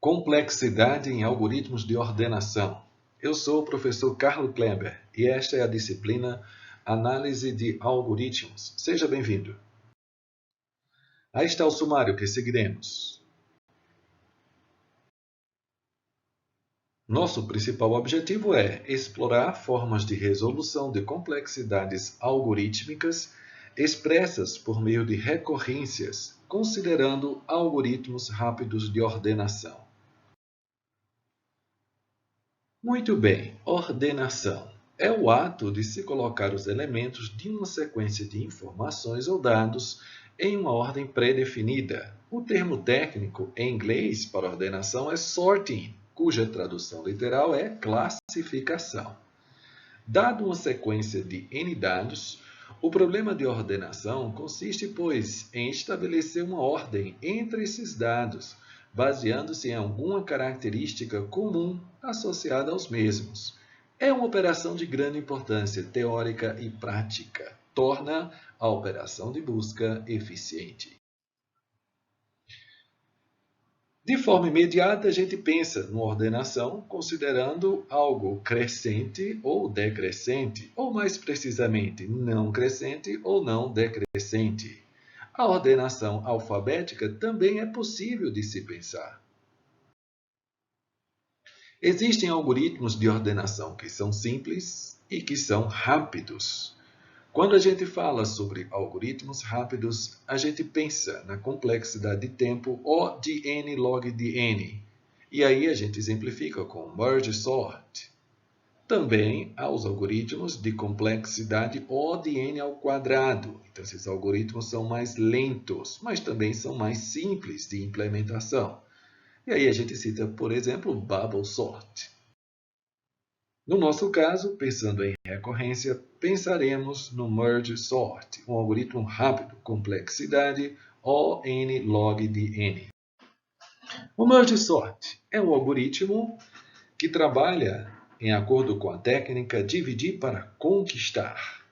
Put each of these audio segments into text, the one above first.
Complexidade em algoritmos de ordenação. Eu sou o professor Carlo Kleber e esta é a disciplina Análise de Algoritmos. Seja bem-vindo. Aí está o sumário que seguiremos. Nosso principal objetivo é explorar formas de resolução de complexidades algorítmicas expressas por meio de recorrências, considerando algoritmos rápidos de ordenação. Muito bem, ordenação é o ato de se colocar os elementos de uma sequência de informações ou dados em uma ordem pré-definida. O termo técnico em inglês para ordenação é sorting, cuja tradução literal é classificação. Dado uma sequência de N dados, o problema de ordenação consiste, pois, em estabelecer uma ordem entre esses dados, baseando-se em alguma característica comum associada aos mesmos. É uma operação de grande importância teórica e prática. Torna a operação de busca eficiente. De forma imediata, a gente pensa numa ordenação considerando algo crescente ou decrescente, ou mais precisamente, não crescente ou não decrescente. A ordenação alfabética também é possível de se pensar. Existem algoritmos de ordenação que são simples e que são rápidos. Quando a gente fala sobre algoritmos rápidos, a gente pensa na complexidade de tempo O de n log de n. E aí a gente exemplifica com merge sort. Também há os algoritmos de complexidade O de n ao quadrado. Então, esses algoritmos são mais lentos, mas também são mais simples de implementação. E aí a gente cita, por exemplo, bubble sort. No nosso caso, pensando em recorrência, pensaremos no merge sort, um algoritmo rápido, complexidade O n log de n. O merge sort é um algoritmo que trabalha em acordo com a técnica dividir para conquistar.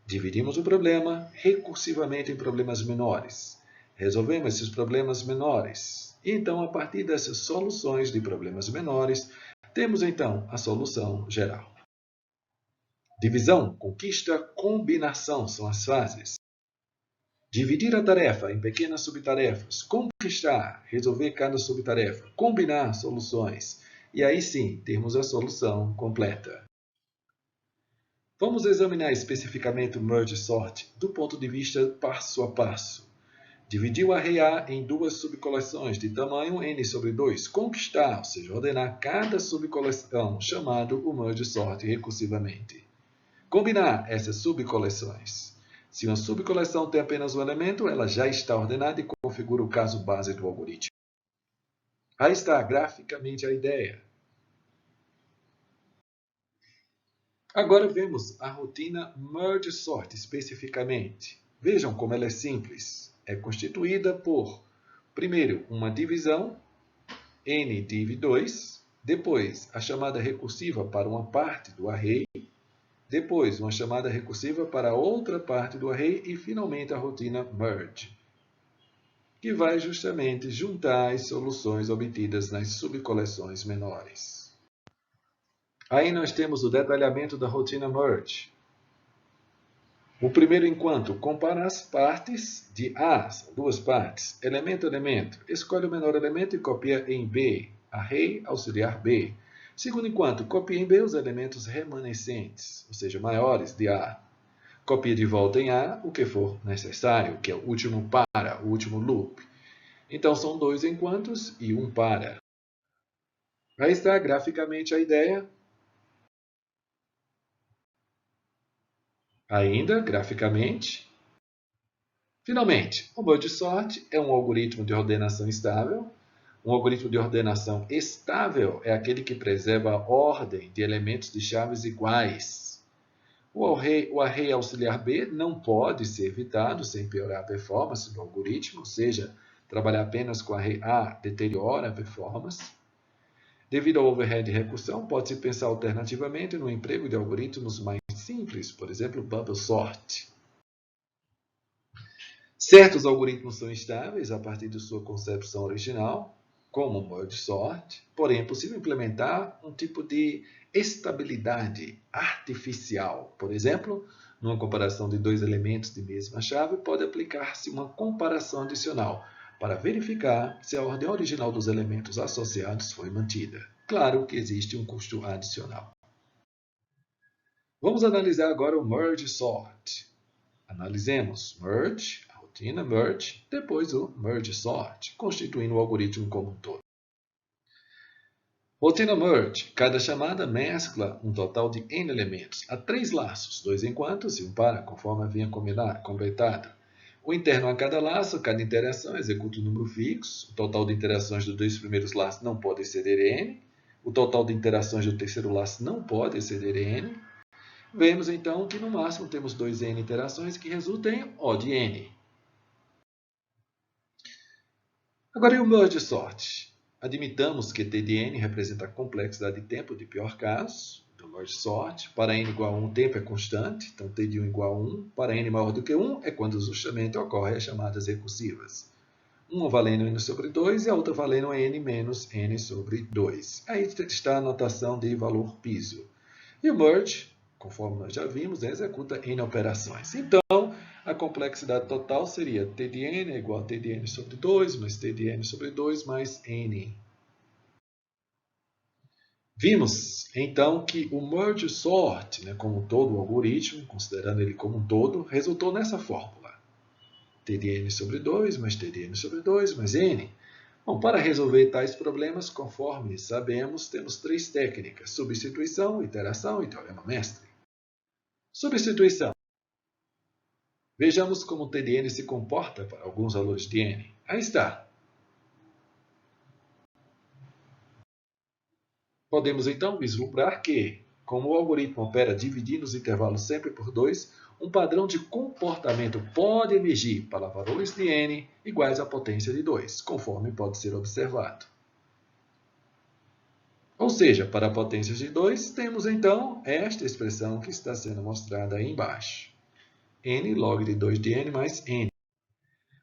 Dividimos o problema recursivamente em problemas menores. Resolvemos esses problemas menores. E então, a partir dessas soluções de problemas menores, temos então a solução geral. Divisão, conquista, combinação são as fases. Dividir a tarefa em pequenas subtarefas, conquistar, resolver cada subtarefa, combinar soluções. E aí sim, temos a solução completa. Vamos examinar especificamente o merge sort do ponto de vista passo a passo. Dividir o array A em duas subcoleções de tamanho n sobre 2. Conquistar, ou seja, ordenar cada subcoleção, chamado o merge sort recursivamente. Combinar essas subcoleções. Se uma subcoleção tem apenas um elemento, ela já está ordenada e configura o caso base do algoritmo. Aí está graficamente a ideia. Agora vemos a rotina merge sort especificamente. Vejam como ela é simples. É constituída por, primeiro, uma divisão, n div 2, depois a chamada recursiva para uma parte do array, depois uma chamada recursiva para outra parte do array e, finalmente, a rotina merge, que vai justamente juntar as soluções obtidas nas subcoleções menores. Aí nós temos o detalhamento da rotina merge. O primeiro enquanto compara as partes de A, são duas partes, elemento a elemento, escolhe o menor elemento e copia em B, array auxiliar B. Segundo enquanto, copia em B os elementos remanescentes, ou seja, maiores de A. Copia de volta em A o que for necessário, que é o último para, o último loop. Então são dois enquantos e um para. Aí está graficamente a ideia. Ainda, graficamente. Finalmente, o merge sort é um algoritmo de ordenação estável. Um algoritmo de ordenação estável é aquele que preserva a ordem de elementos de chaves iguais. O array auxiliar B não pode ser evitado sem piorar a performance do algoritmo, ou seja, trabalhar apenas com o array A deteriora a performance. Devido ao overhead de recursão, pode-se pensar alternativamente no emprego de algoritmos mais simples, por exemplo, bubble sort. Certos algoritmos são estáveis a partir de sua concepção original. como merge sort, porém é possível implementar um tipo de estabilidade artificial. Por exemplo, numa comparação de dois elementos de mesma chave, pode aplicar-se uma comparação adicional para verificar se a ordem original dos elementos associados foi mantida. Claro que existe um custo adicional. Vamos analisar agora o merge sort. Analisemos merge, a rotina merge, depois o merge sort, constituindo o algoritmo como um todo. Rotina merge. Cada chamada mescla um total de n elementos. Há 3 laços, 2 enquantos e 1 para, conforme havia completado. O interno a cada laço, cada interação executa um número fixo. O total de interações dos 2 primeiros laços não pode exceder n. O total de interações do terceiro laço não pode exceder n. Vemos então que no máximo temos 2n interações que resultam em O de n. Agora e o merge sort? Admitamos que T de n representa a complexidade de tempo de pior caso do merge sort. Para n igual a 1, o tempo é constante, então T de 1 igual a 1. Para n maior do que 1 é quando justamente ocorrem as chamadas recursivas. Uma valendo n sobre 2 e a outra valendo n menos n sobre 2. Aí está a notação de valor piso. E o merge, conforme nós já vimos, executa n operações. Então, a complexidade total seria T de n é igual a T de n sobre 2, mais T de n sobre 2, mais n. Vimos, então, que o merge sort, como todo o algoritmo, considerando ele como um todo, resultou nessa fórmula. T de n sobre 2, mais T de n sobre 2, mais n. Bom, para resolver tais problemas, conforme sabemos, temos 3 técnicas: substituição, iteração e teorema mestre. Substituição. Vejamos como o T de n se comporta para alguns valores de n. Aí está. Podemos então vislumbrar que, como o algoritmo opera dividindo os intervalos sempre por 2, um padrão de comportamento pode emergir para valores de n iguais à potência de 2, conforme pode ser observado. Ou seja, para potências de 2, temos então esta expressão que está sendo mostrada aí embaixo. N log de 2 de n mais n.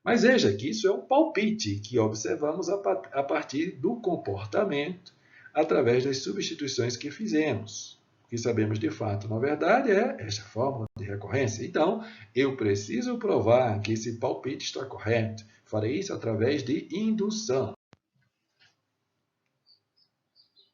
Mas veja que isso é um palpite que observamos a partir do comportamento através das substituições que fizemos. O que sabemos de fato, na verdade, é esta fórmula de recorrência. Então, eu preciso provar que esse palpite está correto. Farei isso através de indução.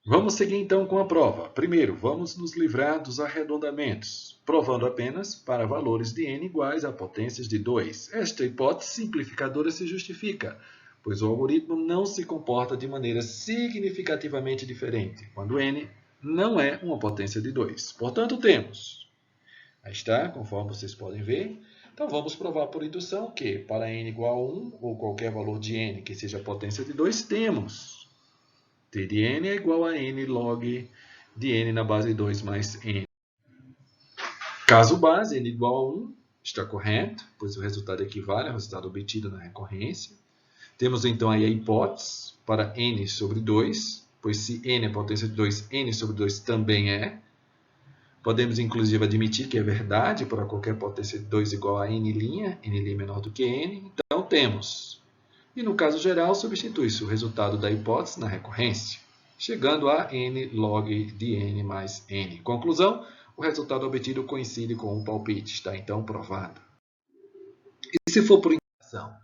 Vamos seguir então com a prova. Primeiro, vamos nos livrar dos arredondamentos, provando apenas para valores de n iguais a potências de 2. Esta hipótese simplificadora se justifica, pois o algoritmo não se comporta de maneira significativamente diferente quando n não é uma potência de 2. Portanto, temos, aí está, conforme vocês podem ver. Então, vamos provar por indução que, para n igual a 1, ou qualquer valor de n que seja potência de 2, temos T de n é igual a n log de n na base 2 mais n. Caso base, n igual a 1, está correto, pois o resultado equivale ao resultado obtido na recorrência. Temos então aí a hipótese para n sobre 2, pois se n é potência de 2, n sobre 2 também é. Podemos inclusive admitir que é verdade para qualquer potência de 2 igual a n' menor do que n. Então temos. E no caso geral, substitui-se o resultado da hipótese na recorrência, chegando a n log de n mais n. Conclusão, o resultado obtido coincide com o palpite, está então provado. E se for por interação?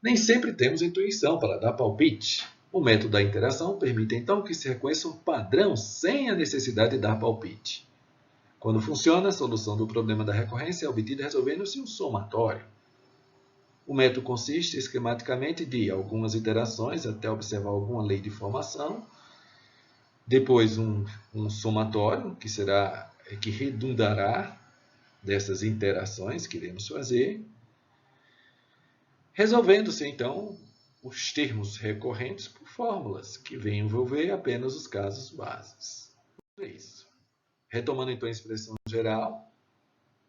Nem sempre temos intuição para dar palpite. O método da interação permite então que se reconheça um padrão sem a necessidade de dar palpite. Quando funciona, a solução do problema da recorrência é obtida resolvendo-se um somatório. O método consiste esquematicamente de algumas iterações até observar alguma lei de formação, depois um somatório que redundará dessas interações que iremos fazer, resolvendo-se então os termos recorrentes por fórmulas que vêm envolver apenas os casos bases. É isso. Retomando então a expressão geral,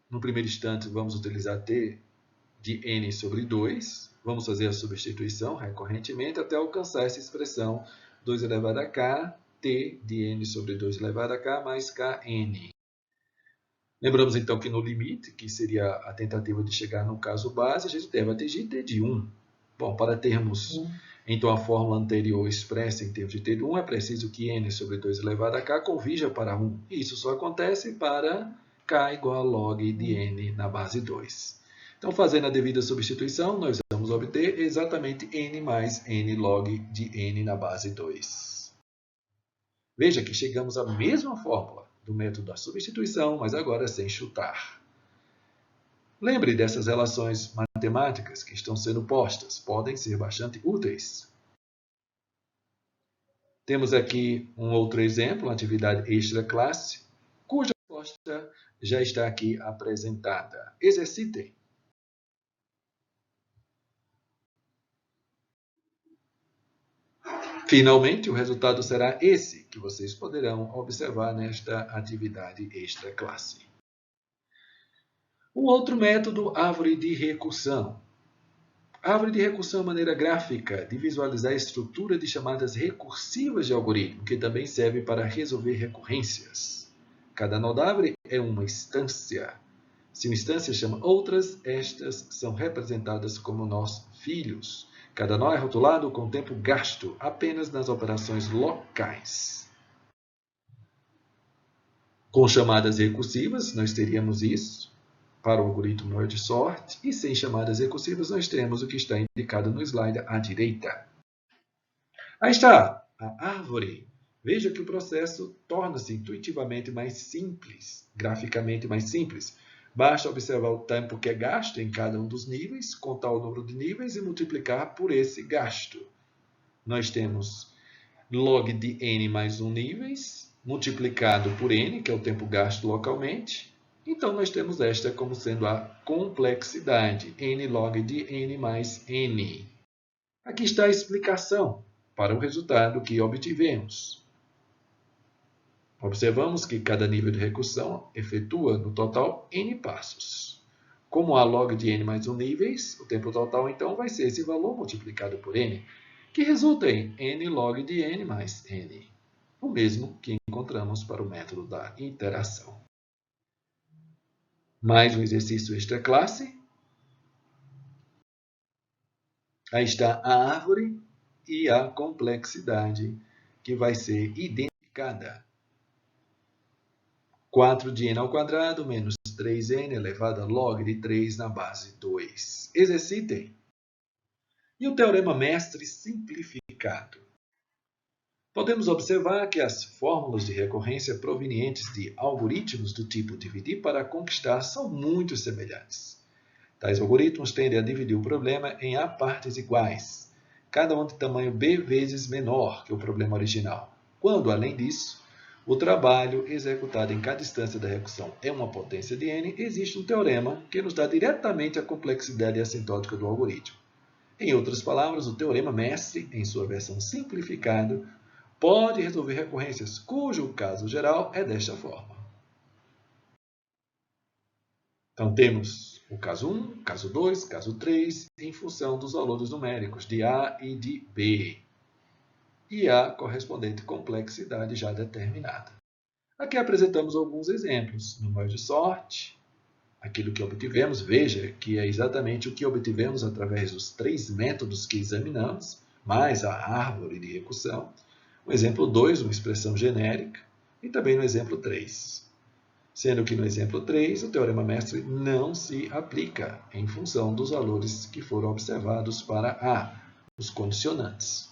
no primeiro instante vamos utilizar T de n sobre 2. Vamos fazer a substituição recorrentemente até alcançar essa expressão 2 elevado a k, t de n sobre 2 elevado a k mais kn. Lembramos então que no limite, que seria a tentativa de chegar no caso base, a gente deve atingir t de 1. Bom, para termos Então, a fórmula anterior expressa em termos de t de 1 é preciso que n sobre 2 elevado a k convirja para 1. Isso só acontece para k igual a log de n na base 2. Então, fazendo a devida substituição, nós vamos obter exatamente n mais n log de n na base 2. Veja que chegamos à mesma fórmula do método da substituição, mas agora sem chutar. Lembre dessas relações matemáticas que estão sendo postas, podem ser bastante úteis. Temos aqui um outro exemplo, uma atividade extra-classe, cuja resposta já está aqui apresentada. Exercitem. Finalmente, o resultado será esse, que vocês poderão observar nesta atividade extra-classe. Um outro método, árvore de recursão. A árvore de recursão é uma maneira gráfica de visualizar a estrutura de chamadas recursivas de algoritmo, que também serve para resolver recorrências. Cada nó da árvore é uma instância. Se uma instância chama outras, estas são representadas como nós filhos. Cada nó é rotulado com tempo gasto apenas nas operações locais. Com chamadas recursivas, nós teríamos isso para o algoritmo Merge Sort, e sem chamadas recursivas, nós temos o que está indicado no slide à direita. Aí está a árvore. Veja que o processo torna-se intuitivamente mais simples, graficamente mais simples. Basta observar o tempo que é gasto em cada um dos níveis, contar o número de níveis e multiplicar por esse gasto. Nós temos log de n mais 1 níveis, multiplicado por n, que é o tempo gasto localmente. Então, nós temos esta como sendo a complexidade, n log de n mais n. Aqui está a explicação para o resultado que obtivemos. Observamos que cada nível de recursão efetua, no total, n passos. Como há log de n mais 1 níveis, o tempo total, então, vai ser esse valor multiplicado por n, que resulta em n log de n mais n, o mesmo que encontramos para o método da interação. Mais um exercício extra-classe. Aí está a árvore e a complexidade que vai ser identificada. 4 de n ao quadrado menos 3n elevado a log de 3 na base 2. Exercitem. E o teorema mestre simplificado. Podemos observar que as fórmulas de recorrência provenientes de algoritmos do tipo dividir para conquistar são muito semelhantes. Tais algoritmos tendem a dividir o problema em A partes iguais, cada um de tamanho B vezes menor que o problema original, quando, além disso, o trabalho executado em cada instância da recursão é uma potência de n, existe um teorema que nos dá diretamente a complexidade assintótica do algoritmo. Em outras palavras, o teorema mestre, em sua versão simplificada, pode resolver recorrências cujo caso geral é desta forma. Então, temos o caso 1, caso 2, caso 3, em função dos valores numéricos de A e de B. E a correspondente complexidade já determinada. Aqui apresentamos alguns exemplos. No Merge Sort, aquilo que obtivemos, veja que é exatamente o que obtivemos através dos 3 métodos que examinamos, mais a árvore de recursão. No exemplo 2, uma expressão genérica, e também no exemplo 3. Sendo que no exemplo 3, o teorema mestre não se aplica em função dos valores que foram observados para A, os condicionantes.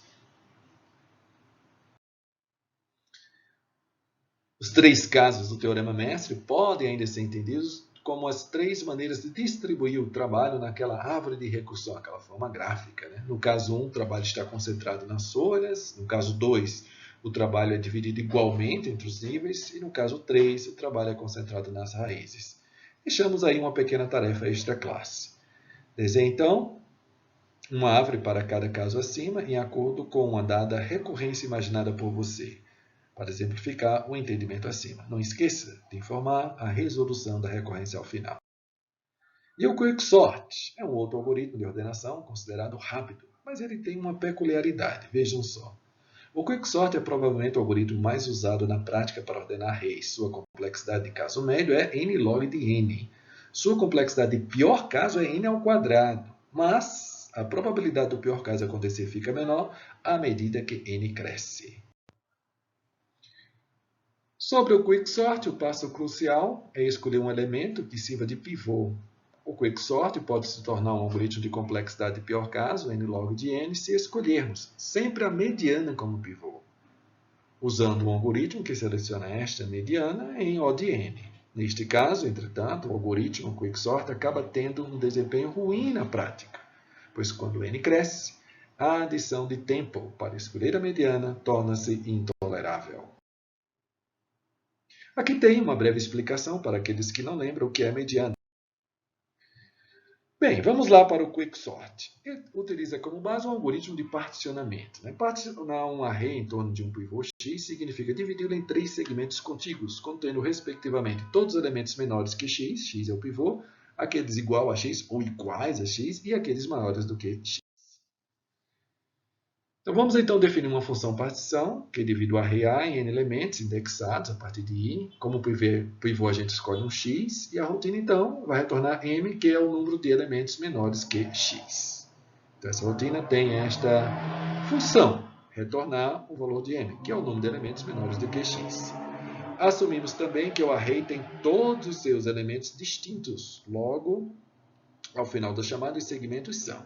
Os 3 casos do teorema mestre podem ainda ser entendidos como as 3 maneiras de distribuir o trabalho naquela árvore de recursão, aquela forma gráfica, né? No caso 1, o trabalho está concentrado nas folhas. No caso 2, o trabalho é dividido igualmente entre os níveis. E no caso 3, o trabalho é concentrado nas raízes. Deixamos aí uma pequena tarefa extra-classe. Desenhe, então, uma árvore para cada caso acima, em acordo com uma dada recorrência imaginada por você, para exemplificar o entendimento acima. Não esqueça de informar a resolução da recorrência ao final. E o Quicksort é um outro algoritmo de ordenação considerado rápido, mas ele tem uma peculiaridade. Vejam só. O Quicksort é provavelmente o algoritmo mais usado na prática para ordenar arrays. Sua complexidade de caso médio é n log de n. Sua complexidade de pior caso é n ao quadrado. Mas a probabilidade do pior caso acontecer fica menor à medida que n cresce. Sobre o quicksort, o passo crucial é escolher um elemento que sirva de pivô. O quicksort pode se tornar um algoritmo de complexidade de pior caso, n log de n, se escolhermos sempre a mediana como pivô, usando um algoritmo que seleciona esta mediana em O de n. Neste caso, entretanto, o algoritmo quicksort acaba tendo um desempenho ruim na prática, pois quando n cresce, a adição de tempo para escolher a mediana torna-se intolerável. Aqui tem uma breve explicação para aqueles que não lembram o que é mediana. Bem, vamos lá para o quicksort. Ele utiliza como base um algoritmo de particionamento. Particionar um array em torno de um pivô x significa dividi-lo em 3 segmentos contíguos, contendo respectivamente todos os elementos menores que x é o pivô, aqueles igual a x ou iguais a x e aqueles maiores do que x. Então, vamos então definir uma função partição, que divide o array A em n elementos indexados a partir de i. Como pivô, a gente escolhe um x, e a rotina, então, vai retornar m, que é o número de elementos menores que x. Então, essa rotina tem esta função, retornar o valor de m, que é o número de elementos menores do que x. Assumimos também que o array tem todos os seus elementos distintos, logo, ao final da chamada, os segmentos são.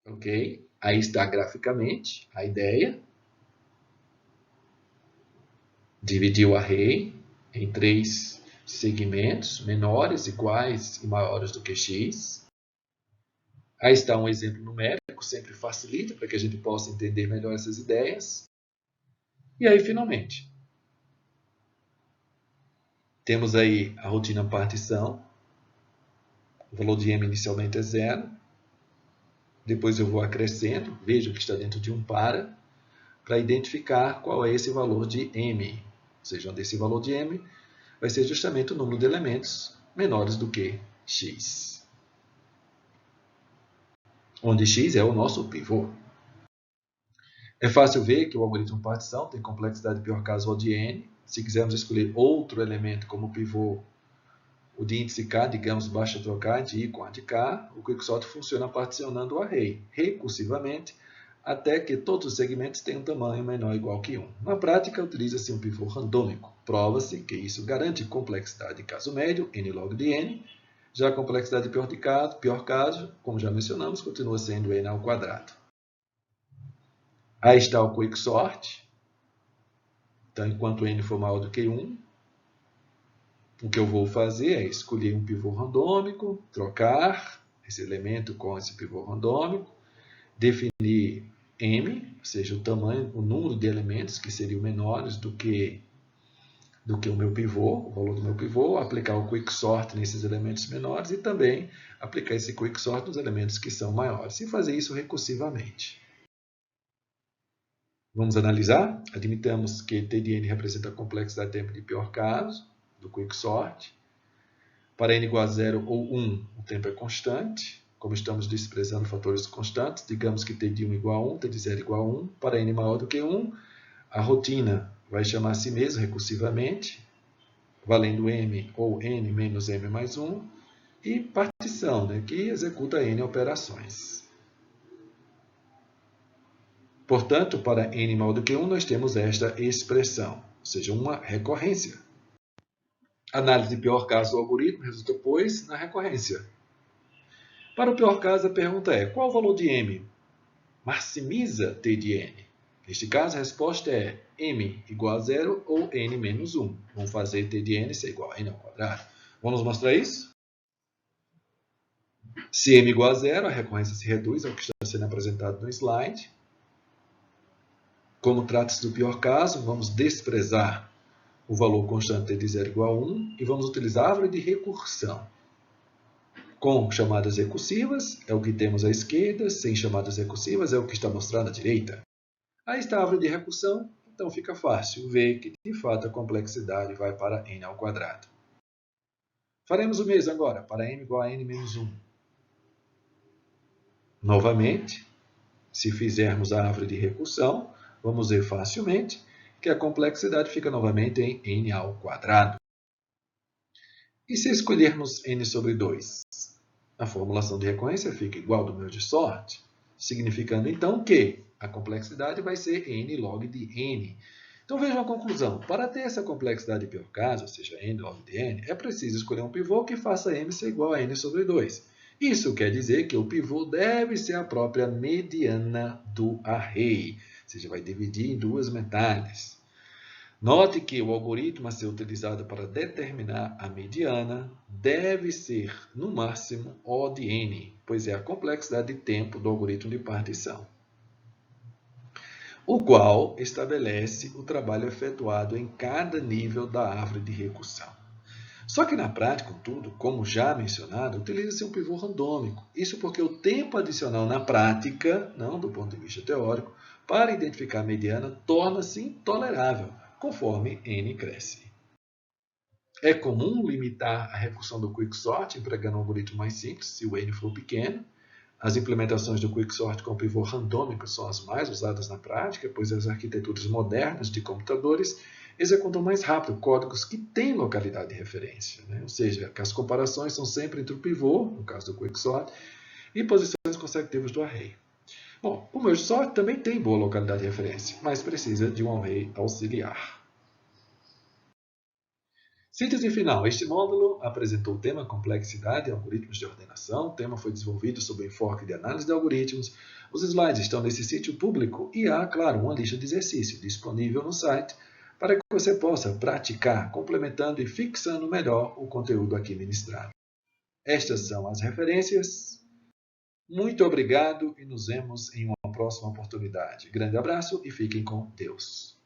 Ok? Aí está graficamente a ideia. Dividir o array em 3 segmentos menores, iguais e maiores do que x. Aí está um exemplo numérico, sempre facilita para que a gente possa entender melhor essas ideias. E aí, finalmente, temos aí a rotina partição. O valor de m inicialmente é 0. Depois eu vou acrescendo, vejo que está dentro de um para identificar qual é esse valor de m. Ou seja, onde esse valor de m vai ser justamente o número de elementos menores do que x. Onde x é o nosso pivô. É fácil ver que o algoritmo partição tem complexidade de pior caso O de n. Se quisermos escolher outro elemento como pivô, o de índice k, digamos, basta trocar de i com a de k, o quicksort funciona particionando o array recursivamente até que todos os segmentos tenham um tamanho menor ou igual que 1. Na prática, utiliza-se um pivô randômico. Prova-se que isso garante complexidade de caso médio, n log de n. Já a complexidade de pior caso, como já mencionamos, continua sendo n ao quadrado. Aí está o quicksort. Então, enquanto n for maior do que 1, o que eu vou fazer é escolher um pivô randômico, trocar esse elemento com esse pivô randômico, definir m, ou seja, o tamanho, o número de elementos que seriam menores do que o meu pivô, o valor do meu pivô, aplicar o quicksort nesses elementos menores e também aplicar esse quicksort nos elementos que são maiores, e fazer isso recursivamente. Vamos analisar? Admitamos que t de n representa a complexidade de tempo de pior caso do quicksort. Para n igual a 0 ou 1, o tempo é constante. Como estamos desprezando fatores constantes, digamos que t de 1 igual a 1, t de 0 igual a 1. Para n maior do que 1, a rotina vai chamar a si mesma recursivamente, valendo m ou n menos m mais 1, e partição, que executa n operações. Portanto, para n maior do que 1, nós temos esta expressão, ou seja, uma recorrência. A análise de pior caso do algoritmo resulta, pois, na recorrência. Para o pior caso, a pergunta é: qual o valor de m maximiza t de n? Neste caso, a resposta é m igual a 0 ou n menos 1. Vamos fazer t de n ser igual a n ao quadrado. Vamos mostrar isso? Se m igual a 0, a recorrência se reduz ao que está sendo apresentado no slide. Como trata-se do pior caso, vamos desprezar o valor constante t de 0 igual a 1 e vamos utilizar a árvore de recursão. Com chamadas recursivas é o que temos à esquerda, sem chamadas recursivas é o que está mostrado à direita. Aí está a árvore de recursão, então fica fácil ver que, de fato, a complexidade vai para n ao quadrado. Faremos o mesmo agora, para m igual a n menos 1. Novamente, se fizermos a árvore de recursão, vamos ver facilmente que a complexidade fica novamente em n ao quadrado. E se escolhermos n sobre 2? A formulação de recorrência fica igual do meu de sorte, significando então que a complexidade vai ser n log de n. Então vejam a conclusão. Para ter essa complexidade de pior caso, ou seja, n log de n, é preciso escolher um pivô que faça m ser igual a n sobre 2. Isso quer dizer que o pivô deve ser a própria mediana do array, ou seja, vai dividir em duas metades. Note que o algoritmo a ser utilizado para determinar a mediana deve ser, no máximo, O de n, pois é a complexidade de tempo do algoritmo de partição, o qual estabelece o trabalho efetuado em cada nível da árvore de recursão. Só que na prática, contudo, como já mencionado, utiliza-se um pivô randômico. Isso porque o tempo adicional na prática, não do ponto de vista teórico, para identificar a mediana torna-se intolerável, conforme n cresce. É comum limitar a recursão do quicksort empregando um algoritmo mais simples, se o n for pequeno. As implementações do quicksort com pivô randômico são as mais usadas na prática, pois as arquiteturas modernas de computadores executam mais rápido códigos que têm localidade de referência, né? Ou seja, que as comparações são sempre entre o pivô, no caso do quicksort, e posições consecutivas do array. Bom, o mergesort também tem boa localidade de referência, mas precisa de um array auxiliar. Síntese final. Este módulo apresentou o tema complexidade e algoritmos de ordenação. O tema foi desenvolvido sob o enfoque de análise de algoritmos. Os slides estão nesse sítio público e há, claro, uma lista de exercícios disponível no site para que você possa praticar, complementando e fixando melhor o conteúdo aqui ministrado. Estas são as referências. Muito obrigado e nos vemos em uma próxima oportunidade. Grande abraço e fiquem com Deus.